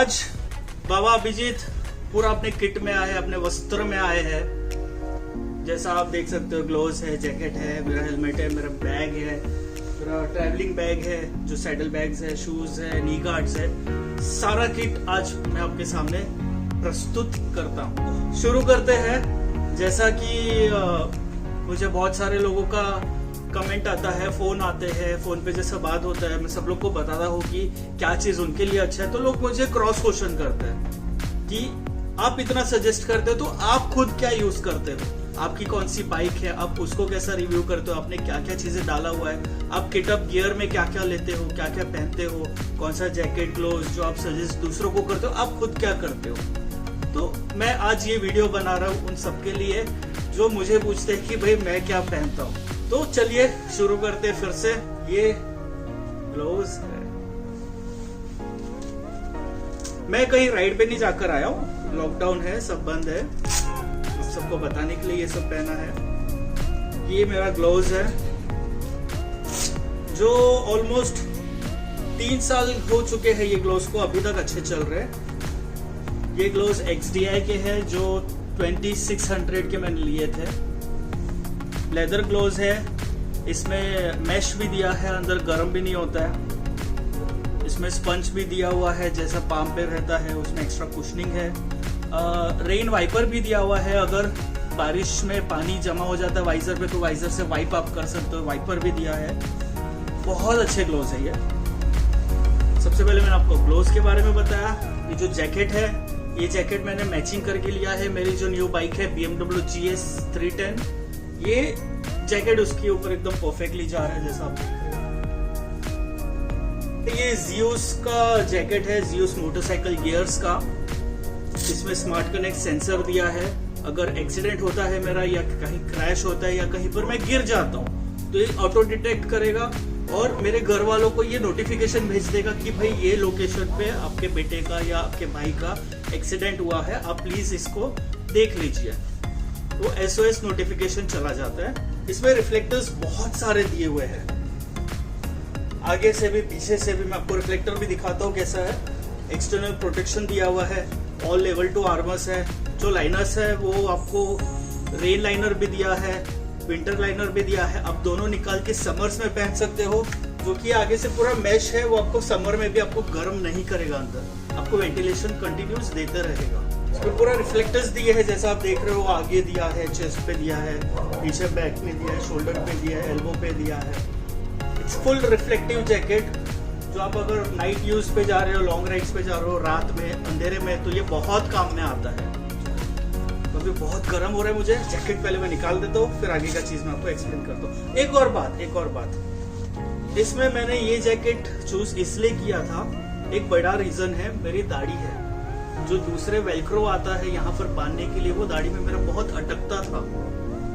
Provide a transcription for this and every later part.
आज बाबा अभिजीत पूरा अपने किट में आए, अपने वस्त्र में आए हैं। जैसा आप देख सकते हो, ग्लोव्स है, जैकेट है, मेरा हेलमेट है, मेरा बैग है, मेरा ट्रैवलिंग बैग है, जो सैडल बैग्स है, शूज है, नी गार्ड्स है, सारा किट आज मैं आपके सामने प्रस्तुत करता हूँ। शुरू करते हैं। जैसा कि मुझे बहुत सारे लोगों का कमेंट आता है, फोन आते हैं, फोन पे जैसा बात होता है, मैं सब लोग को बताता हूँ कि क्या चीज उनके लिए अच्छा है, तो लोग मुझे क्रॉस क्वेश्चन करते हैं कि आप इतना सजेस्ट करते हो तो आप खुद क्या यूज करते हो, आपकी कौन सी बाइक है, आप उसको कैसा रिव्यू करते हो, आपने क्या क्या चीजें डाला हुआ है, आप किटअप गियर में क्या क्या लेते हो, क्या क्या पहनते हो, कौन सा जैकेट, ग्लोव्स जो आप सजेस्ट दूसरों को करते हो, आप खुद क्या करते हो। तो मैं आज ये वीडियो बना रहा हूँ उन सबके लिए जो मुझे पूछते हैं कि भाई मैं क्या पहनता हूँ। तो चलिए शुरू करते हैं फिर से। ये ग्लोव्स है। मैं कहीं राइड पे नहीं जाकर आया हूँ, लॉकडाउन है, सब बंद है, आप सबको बताने के लिए ये सब पहना है। ये मेरा ग्लोव्स है जो ऑलमोस्ट 3 साल हो चुके हैं, ये ग्लोव्स को अभी तक अच्छे चल रहे हैं। ये ग्लोव्स XDI के हैं जो 2600 के मैंने लिए थे। लेदर ग्लोव्स है, इसमें मैश भी दिया है, अंदर गर्म भी नहीं होता है। इसमें स्पंज भी दिया हुआ है, जैसा पाम पे रहता है, उसमें एक्स्ट्रा कुशनिंग है। रेन वाइपर भी दिया हुआ है, अगर बारिश में पानी जमा हो जाता है वाइजर पे तो वाइजर से वाइप आप कर सकते हो, वाइपर भी दिया है। बहुत अच्छे ग्लोव्स है ये। सबसे पहले मैंने आपको ग्लोव्स के बारे में बताया। ये जो जैकेट है, ये जैकेट मैंने मैचिंग करके लिया है। मेरी जो न्यू बाइक है BMW GS 310, ये जैकेट उसके ऊपर एकदम परफेक्टली जा रहा है, जैसा आप देख रहे हैं। ये जियोस का जैकेट है, जियोस मोटरसाइकिल गियर्स का। इसमें स्मार्ट कनेक्ट सेंसर दिया है। अगर एक्सीडेंट होता है मेरा, या कहीं क्रैश होता है, या कहीं पर मैं गिर जाता हूँ, तो ये ऑटो डिटेक्ट करेगा और मेरे घर वालों को ये नोटिफिकेशन भेज देगा कि भाई ये लोकेशन पे आपके बेटे का या आपके भाई का एक्सीडेंट हुआ है, आप प्लीज इसको देख लीजिए। तो SOS नोटिफिकेशन चला जाता है। इसमें रिफ्लेक्टर्स बहुत सारे दिए हुए हैं, आगे से भी पीछे से भी। मैं आपको रिफ्लेक्टर भी दिखाता हूँ कैसा है। एक्सटर्नल प्रोटेक्शन दिया हुआ है, ऑल लेवल 2 आर्मर्स है। जो लाइनर्स है वो आपको रेन लाइनर भी दिया है, विंटर लाइनर भी दिया है। आप दोनों निकाल के समर्स में पहन सकते हो। जो कि आगे से पूरा मैश है, वो आपको समर में भी आपको गर्म नहीं करेगा, अंदर आपको वेंटिलेशन कंटिन्यूस देते रहेगा। इसमें पूरा रिफ्लेक्टर्स दिए हैं, जैसा आप देख रहे हो। आगे दिया है, चेस्ट पे दिया है, पीछे बैक में दिया है, शोल्डर पे दिया है, एल्बो पे दिया है। इट्स फुल रिफ्लेक्टिव जैकेट, जो आप अगर नाइट यूज पे जा रहे हो, लॉन्ग राइड्स पे जा रहे हो, रात में अंधेरे में, तो ये बहुत काम में आता है। तो अभी बहुत गर्म हो रहा है मुझे, जैकेट पहले मैं निकाल देता हूँ, फिर आगे का चीज मैं आपको एक्सप्लेन करता हूँ। एक और बात, इसमें मैंने ये जैकेट चूज इसलिए किया था, एक बड़ा रीजन है, मेरी दाढ़ी है। जो दूसरे वेलक्रो आता है यहाँ पर बांधने के लिए, वो दाढ़ी में मेरा बहुत अटकता था।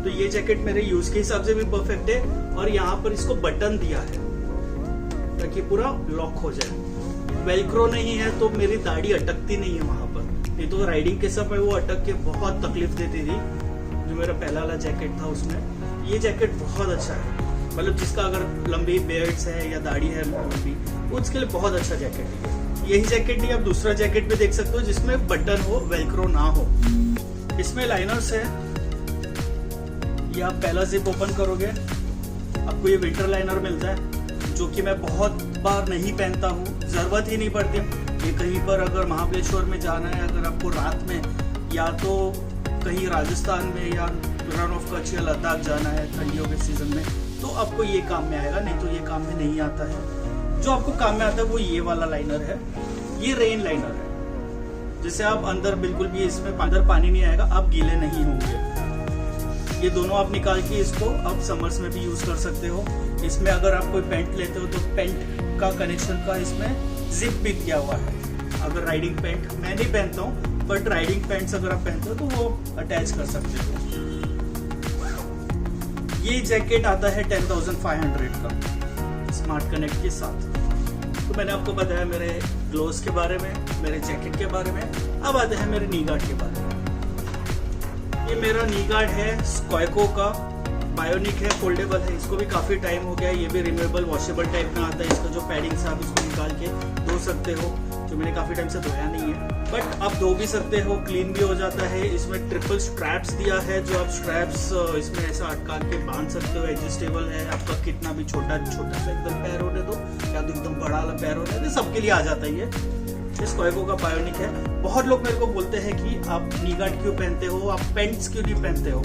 तो ये जैकेट मेरे यूज के हिसाब से भी परफेक्ट है। और यहाँ पर इसको बटन दिया है ताकि पूरा लॉक हो जाए। वेलक्रो नहीं है तो मेरी दाढ़ी अटकती नहीं है वहां पर, नहीं तो राइडिंग के समय वो अटक के बहुत तकलीफ देती थी। जो मेरा पहला वाला जैकेट था उसमें, ये जैकेट बहुत अच्छा है। मतलब जिसका अगर लंबी बेयर्ड्स है या दाढ़ी है लंबी, उसके लिए बहुत अच्छा जैकेट है। यही जैकेट नहीं, आप दूसरा जैकेट भी देख सकते हो जिसमें बटन हो, वेलक्रो ना हो। इसमें लाइनर्स है। ये आप पहला जिप ओपन करोगे, आपको ये विंटर लाइनर मिलता है, जो कि मैं बहुत बार नहीं पहनता हूँ, जरूरत ही नहीं पड़ती। ये कहीं पर अगर महाबलेश्वर में जाना है, अगर आपको रात में, या तो कहीं राजस्थान में या रन ऑफ कच्छ या लद्दाख जाना है ठंडियों के सीजन में, तो आपको ये काम में आएगा, नहीं तो ये काम में नहीं आता है। जो आपको काम में आता है वो ये वाला लाइनर है। ये रेन लाइनर है, जिससे आप अंदर बिल्कुल भी, इसमें अंदर पानी नहीं आएगा, आप गीले नहीं होंगे। ये दोनों आप निकाल के इसको आप समर्स में भी यूज कर सकते हो। इसमें अगर आप कोई पैंट लेते हो तो पैंट का कनेक्शन का इसमें जिप भी दिया हुआ है। अगर राइडिंग पैंट मैं नहीं पहनता हूँ, बट राइडिंग पैंट्स अगर आप पहनते हो तो वो अटैच कर सकते हो। ये जैकेट आता है 10,500 का स्मार्ट कनेक्ट के साथ। तो मैंने आपको बताया मेरे ग्लोव्स के बारे में, मेरे जैकेट के बारे में। अब आते हैं मेरे नी गार्ड के बारे में। ये मेरा नी गार्ड है स्क्वाइको का, बायोनिक है, फोल्डेबल है। इसको भी काफी टाइम हो गया है। ये भी रिमूवेबल वॉशेबल टाइप में आता है। इसका जो पैडिंग से आप इसको निकाल के धो सकते हो। जो मैंने काफी टाइम से धोया नहीं है, बट आप धो भी सकते हो, क्लीन भी हो जाता है। इसमें ट्रिपल स्ट्रैप्स दिया है, जो आप स्ट्रैप्स इसमें ऐसा अटका के बांध सकते हो। एडजस्टेबल है, आपका कितना भी छोटा सा एकदम पैर होने दो या तो एकदम बड़ा वाला पैर होने दो, सबके लिए आ जाता है ये। स्क्वाइगो का बायोनिक है। बहुत लोग मेरे को बोलते हैं कि आप नी गार्ड क्यों पहनते हो, आप पेंट्स क्यों नहीं पहनते हो।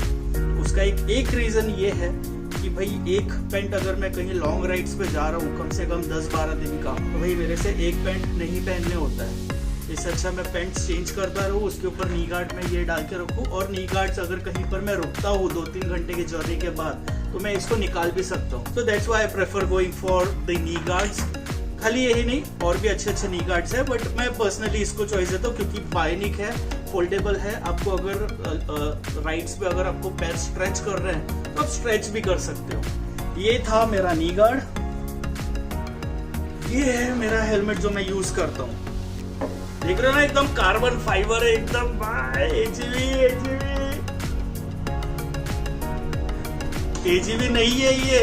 उसका एक रीजन ये है कि भाई एक पेंट अगर मैं कहीं लॉन्ग राइड्स पे जा रहा हूँ कम से कम 10-12 दिन का, तो भाई मेरे से एक पेंट नहीं पहनने होता है। इससे अच्छा मैं पेंट्स चेंज करता रहूँ, उसके ऊपर नी गार्ड में ये डाल के रखूँ, और नी गार्ड्स अगर कहीं पर मैं रुकता हूँ 2-3 घंटे की जर्नी के बाद, तो मैं इसको निकाल भी सकता हूँ। तो that's why I prefer going for the knee guards. खाली यही नहीं, और भी अच्छे नी गार्ड्स है, बट मैं पर्सनली इसको चॉइस देता हूँ क्योंकि बायोनिक है, फोल्डेबल है। आपको अगर राइड्स पे अगर आपको पैर स्ट्रेच कर रहे हैं तो आप स्ट्रेच भी कर सकते हो। ये था मेरा नी गार्ड। ये है मेरा हेलमेट जो मैं यूज करता हूँ। देख रहे हो ना, एकदम कार्बन फाइबर है, एकदम एजीवी नहीं है ये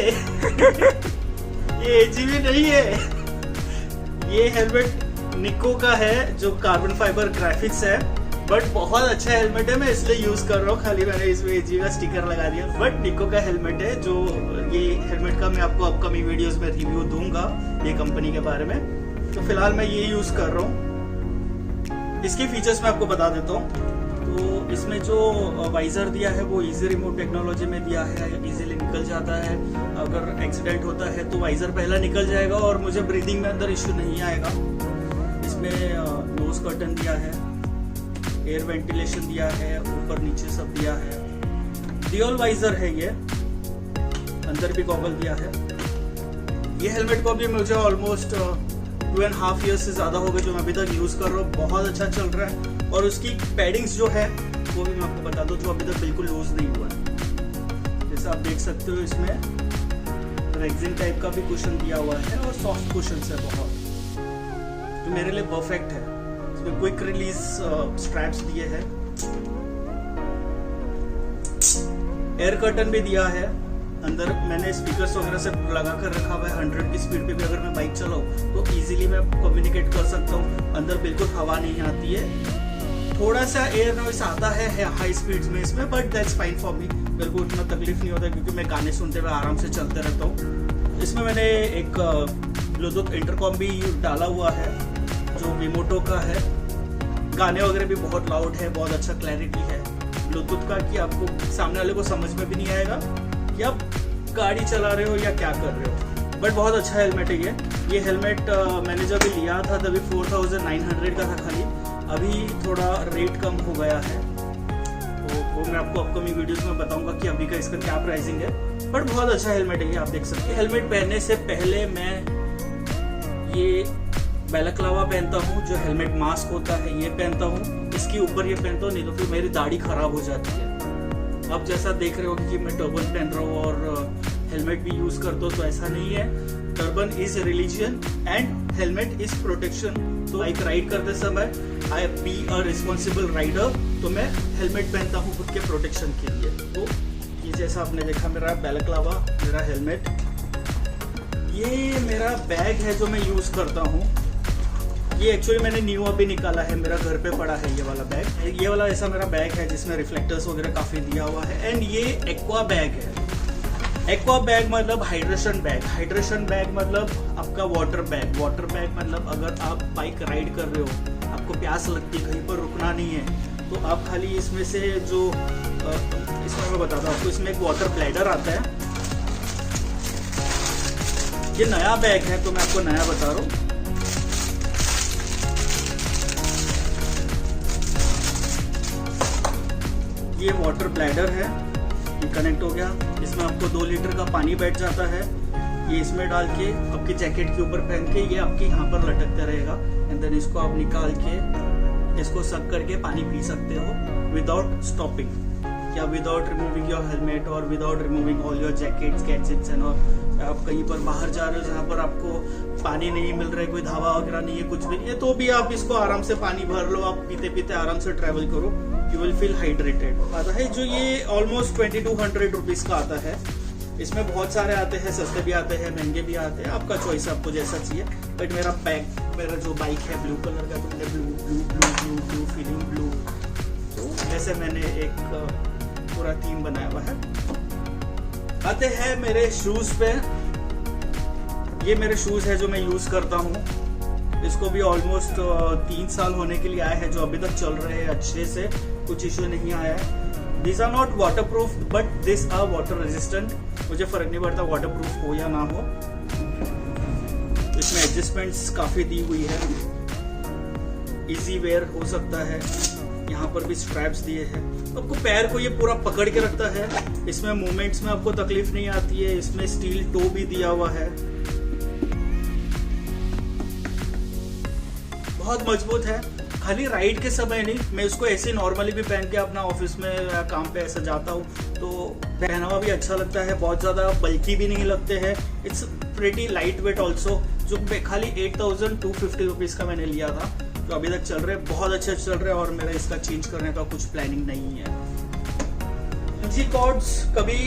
ये एजीवी नहीं है। ये हेलमेट निको का है जो कार्बन फाइबर ग्राफिक्स है, बट बहुत अच्छा हेलमेट है, मैं इसलिए यूज कर रहा हूँ। खाली मैंने इसमें एजी का स्टिकर लगा दिया, बट निको का हेलमेट है। जो ये हेलमेट का मैं आपको अपकमिंग वीडियोस में रिव्यू दूंगा ये कंपनी के बारे में। तो फिलहाल मैं ये यूज कर रहा हूँ। इसके फीचर्स मैं आपको बता देता हूँ। तो इसमें जो वाइजर दिया है वो इजी रिमोट टेक्नोलॉजी में दिया है, इजीली निकल जाता है। अगर एक्सीडेंट होता है तो वाइजर पहला निकल जाएगा और मुझे ब्रीदिंग में अंदर इश्यू नहीं आएगा। इसमें नोज कर्टन दिया है, एयर वेंटिलेशन दिया है, ऊपर नीचे सब दिया है। ड्यूल वाइजर है ये, अंदर भी गॉगल दिया है। ये हेलमेट को भी मुझे ऑलमोस्ट 2.5 ईयर्स से ज्यादा हो गए जो मैं अभी तक यूज कर रहा हूँ। बहुत अच्छा चल रहा है, और उसकी पैडिंग्स जो है वो भी मैं आपको बता दूं, जो अभी तक बिल्कुल लूज नहीं हुआ है। जैसे आप देख सकते हो, इसमें रेक्सिन टाइप का भी कुशन दिया हुआ है और सॉफ्ट कुशन है बहुत, जो मेरे लिए परफेक्ट है। इसमें क्विक रिलीज स्ट्रैप्स दिए हैं, एयर कर्टन भी दिया है। अंदर मैंने स्पीकर्स वगैरह से लगा कर रखा हुआ है। 100 की स्पीड पे भी अगर मैं बाइक चलाऊं तो इजीली मैं कम्युनिकेट कर सकता हूँ। अंदर बिल्कुल हवा नहीं आती है। थोड़ा सा एयर नॉइस आता है हाई स्पीड्स में इसमें, but that's fine for me. मेरे को उतना तकलीफ नहीं होता क्योंकि मैं गाने सुनते हुए आराम से चलते रहता हूँ। इसमें मैंने एक ब्लूटूथ इंटरकॉम भी डाला हुआ है जो विमोटो का है। गाने वगैरह भी बहुत लाउड है, बहुत अच्छा क्लैरिटी है ब्लूटूथ का, कि आपको सामने वाले को समझ में भी नहीं आएगा कि आप गाड़ी चला रहे हो या क्या कर रहे हो। बट बहुत अच्छा हेलमेट है ये हेलमेट मैंने जब लिया था तभी 4900 का था खाली। अभी थोड़ा रेट कम हो गया है, तो वो मैं आपको अपकमिंग वीडियोस में बताऊंगा कि अभी का इसका क्या प्राइसिंग है। बट बहुत अच्छा हेलमेट है ये, आप देख सकते हैं। हेलमेट पहनने से पहले मैं ये बैलाक्लावा पहनता हूँ, जो हेलमेट मास्क होता है ये पहनता हूँ। इसके ऊपर ये पहनता हूँ, नहीं तो फिर मेरी दाढ़ी खराब हो जाती है। अब जैसा देख रहे हो कि मैं टर्बन पहन रहा हूँ और हेलमेट भी यूज करता हूँ, तो ऐसा नहीं है। Turban is religion and helmet is protection. तो बाइक राइड करते समय आई बी अ रिस्पॉन्सिबल राइडर, तो मैं हेलमेट पहनता हूँ खुद के प्रोटेक्शन के लिए। तो ये जैसा आपने देखा मेरा बैलाक्लावा, मेरा हेलमेट, ये मेरा बैग है जो मैं यूज करता हूँ। ये एक्चुअली मैंने न्यू अभी निकाला है, मेरा घर पे पड़ा है ये वाला बैग। ये वाला ऐसा मेरा बैग है जिसमें रिफ्लेक्टर्स वगैरह काफी दिया हुआ है। एंड ये एक्वा बैग है। एक्वा बैग मतलब हाइड्रेशन बैग। हाइड्रेशन बैग मतलब आपका वाटर बैग। वाटर बैग मतलब अगर आप बाइक राइड कर रहे हो, आपको प्यास लगती है, कहीं पर रुकना नहीं है, तो आप खाली इसमें से जो इसमें मैं बताता हूँ आपको, इसमें एक वाटर ब्लैडर आता है। ये नया बैग है तो मैं आपको नया बता रहा हूँ। ये वाटर ब्लैडर है, ये कनेक्ट हो गया। इसमें आपको 2 लीटर का पानी बैठ जाता है। ये इसमें डाल के आपकी जैकेट के ऊपर पहन के ये आपके यहाँ पर लटकता रहेगा। एंड देन इसको आप निकाल के इसको सक करके पानी पी सकते हो विदाउट स्टॉपिंग, या विदाउट रिमूविंग योर हेलमेट और without removing all your jackets gadgets and all. आप कहीं पर बाहर जा रहे हो जहाँ पर आपको पानी नहीं मिल रहा है, कोई धावा वगैरह नहीं है, कुछ भी नहीं है, तो भी आप इसको आराम से पानी भर लो, आप पीते पीते आराम से ट्रेवल करो, यू विल फील हाइड्रेटेड। आता है जो ये ऑलमोस्ट 2200 रुपीज का आता है। इसमें बहुत सारे आते हैं, सस्ते भी आते हैं, महंगे भी आते हैं, आपका चॉइस, आपको जैसा चाहिए। बट मेरा जो बाइक है ब्लू कलर का, तो मैंने ब्लू फीलिंग ब्लू, तो ऐसे मैंने एक पूरा थीम बनाया हुआ है। आते हैं मेरे शूज पे। ये मेरे शूज है जो मैं यूज करता हूँ। इसको भी ऑलमोस्ट 3 साल होने के लिए आया है, जो अभी तक चल रहे हैं अच्छे से, कुछ इश्यू नहीं आया है। These are not waterproof, but these are water resistant. मुझे फर्क नहीं पड़ता वाटरप्रूफ हो या ना हो। इसमें एडजस्टमेंट्स काफी दी हुई है, इजी वेयर हो सकता है। यहाँ पर भी स्ट्रैप्स दिए हैं, आपको पैर को ये पूरा पकड़ के रखता है। इसमें मूवमेंट्स में आपको तकलीफ नहीं आती है। इसमें स्टील टो भी दिया हुआ है, बहुत मजबूत है। खाली राइड के समय नहीं, मैं उसको ऐसे नॉर्मली भी पहन के अपना ऑफिस में या काम पे ऐसे जाता हूँ, तो पहनावा भी अच्छा लगता है। बहुत ज्यादा बल्कि भी नहीं लगते हैं। It's pretty light weight also. जो खाली 8,250 रुपीज का मैंने लिया था, जो अभी तक चल रहे हैं, बहुत अच्छे चल रहे हैं, और मेरा इसका चेंज करने का कुछ प्लानिंग नहीं है। बंजी कॉर्ड्स, कभी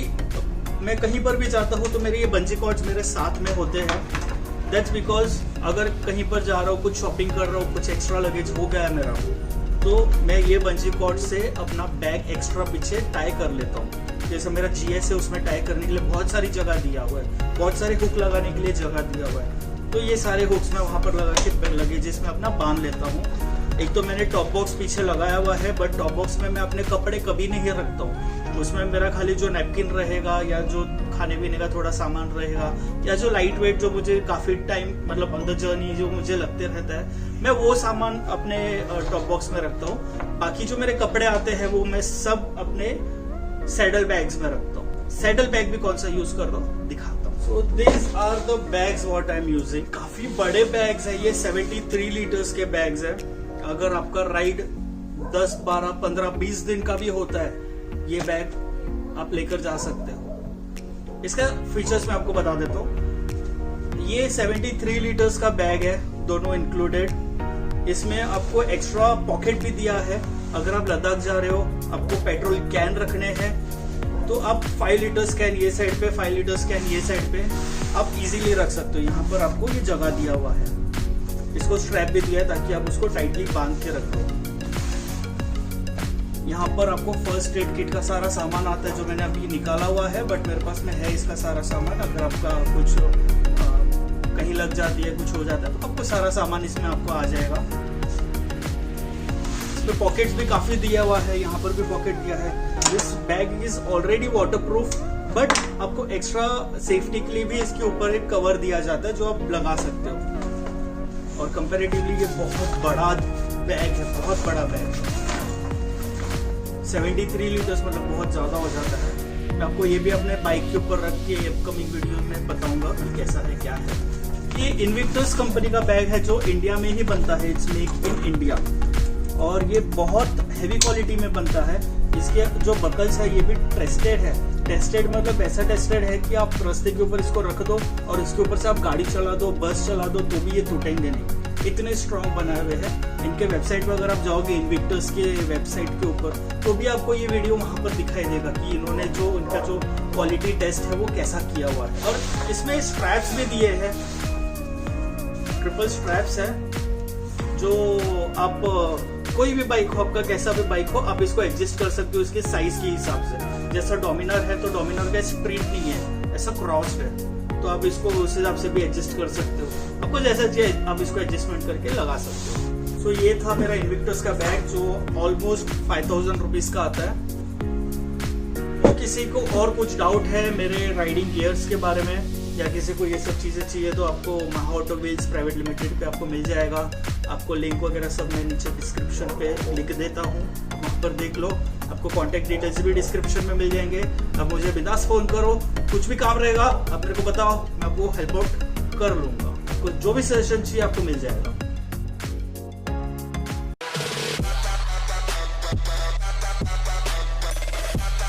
मैं कहीं पर भी जाता हूँ तो मेरे ये बंजी कॉर्ड्स मेरे साथ में होते हैं। दैट्स बिकॉज अगर कहीं पर जा रहा हूँ, कुछ शॉपिंग कर रहा हूँ, कुछ एक्स्ट्रा लगेज हो गया है मेरा, तो मैं ये बंजी कॉर्ड से अपना बैग एक्स्ट्रा पीछे टाई कर लेता हूँ। जैसे मेरा जीएस है, उसमें टाई करने के लिए बहुत सारी जगह दिया हुआ है, बहुत सारे हुक लगाने के लिए जगह दिया हुआ है। तो ये सारे हुक्स मैं वहां पर लगा के लगेजेस में अपना बांध लेता हूँ। एक तो मैंने टॉप बॉक्स पीछे लगाया हुआ है, बट टॉप बॉक्स में मैं अपने कपड़े कभी नहीं रखता हूँ। उसमें मेरा खाली जो नैपकिन रहेगा, या जो खाने पीने का थोड़ा सामान रहेगा, या जो लाइट वेट जो मुझे काफी टाइम मतलब ऑन द जर्नी जो मुझे लगते रहता है, मैं वो सामान अपने टॉप बॉक्स में रखता हूँ। बाकी जो मेरे कपड़े आते हैं वो मैं सब अपने सैडल बैग्स में रखता हूँ। सैडल बैग भी कौन सा यूज कर रहा हूँ दिखाता हूँ। So this are the bags what I am using. काफी बड़े बैग्स है ये, 73 लीटर्स के बैग्स है। अगर आपका राइड 10, 12, 15, 20 दिन का भी होता है, ये बैग आप लेकर जा सकते हो। इसका फीचर्स मैं आपको बता देता हूँ। ये 73 लीटर्स का बैग है, दोनों इंक्लूडेड। इसमें आपको एक्स्ट्रा पॉकेट भी दिया है। अगर आप लद्दाख जा रहे हो, आपको पेट्रोल कैन रखने हैं, तो आप 5 लीटर्स कैन ये साइड पे, 5 लीटर्स कैन ये साइड पे आप इजीली रख सकते हो। यहाँ पर आपको ये जगह दिया हुआ है। इसको स्ट्रैप भी दिया है ताकि आप उसको टाइटली बांध के रखो। यहाँ पर आपको फर्स्ट एड किट का सारा सामान आता है, जो मैंने अभी निकाला हुआ है, बट मेरे पास में है इसका सारा सामान। अगर आपका कुछ कहीं लग जाती है, कुछ हो जाता है, तो आपको सारा सामान इसमें आपको आ जाएगा। इसमें पॉकेट्स भी काफी दिया हुआ है, यहाँ पर भी पॉकेट दिया है। This bag is already waterproof, but आपको एक्स्ट्रा सेफ्टी के लिए भी इसके ऊपर एक कवर दिया जाता है, जो आप लगा सकते हो। और कंपैरेटिवली ये बहुत बड़ा बैग है, बहुत बड़ा बैग है। 73 लीटर्स मतलब बहुत ज्यादा हो जाता है। मैं आपको ये भी अपने बाइक के ऊपर रख के अपकमिंग वीडियो में बताऊंगा कि कैसा है, क्या है। ये इन्विक्टस कंपनी का बैग है, जो इंडिया में ही बनता है। इट्स मेक इन इंडिया, और ये बहुत हैवी क्वालिटी में बनता है। इसके जो बकल्स है ये भी टेस्टेड है। टेस्टेड मतलब ऐसा टेस्टेड है कि आप रास्ते के ऊपर इसको रख दो और इसके ऊपर से आप गाड़ी चला दो, बस चला दो, तो भी ये टूटेंगे नहीं। इतने स्ट्रॉन्ग बनाए हुए हैं। इनके वेबसाइट पर अगर आप जाओगे, इन्विक्टस के वेबसाइट के ऊपर, तो भी आपको ये वीडियो वहां पर दिखाई देगा कि इन्होंने जो इनका जो क्वालिटी टेस्ट है वो कैसा किया हुआ है। और इसमें स्ट्रैप्स भी दिए हैं, ट्रिपल स्ट्रैप्स है, जो आप कोई भी बाइक हो, आपका कैसा भी बाइक हो, आप इसको एडजस्ट कर सकते हो इसके साइज के हिसाब से। जैसा डोमिनर है, तो डोमिनर का स्प्रिंट नहीं है, ऐसा क्रॉस है, तो आप इसको उस हिसाब से भी एडजस्ट कर सकते हो। आपको जैसा चाहिए आप इसको एडजस्टमेंट करके लगा सकते हो। सो ये था मेरा इन्विक्टस का बैग, जो ऑलमोस्ट 5000 रुपीज का आता है। तो किसी को और कुछ डाउट है मेरे राइडिंग गियर्स के बारे में, या किसी को ये सब चीजें चाहिए, तो आपको महा ऑटो व्हील्स प्राइवेट लिमिटेड पे आपको मिल जाएगा। आपको लिंक वगैरह सब मैं नीचे डिस्क्रिप्शन पे लिख देता हूँ, वहाँ पर देख लो। आपको कॉन्टेक्ट डिटेल्स भी डिस्क्रिप्शन में मिल जाएंगे। आप मुझे बिंदास फोन करो, कुछ भी काम रहेगा आप मेरे को बताओ, मैं आपको हेल्प आउट कर लूंगा। आपको जो भी सजेशन चाहिए आपको मिल जाएगा।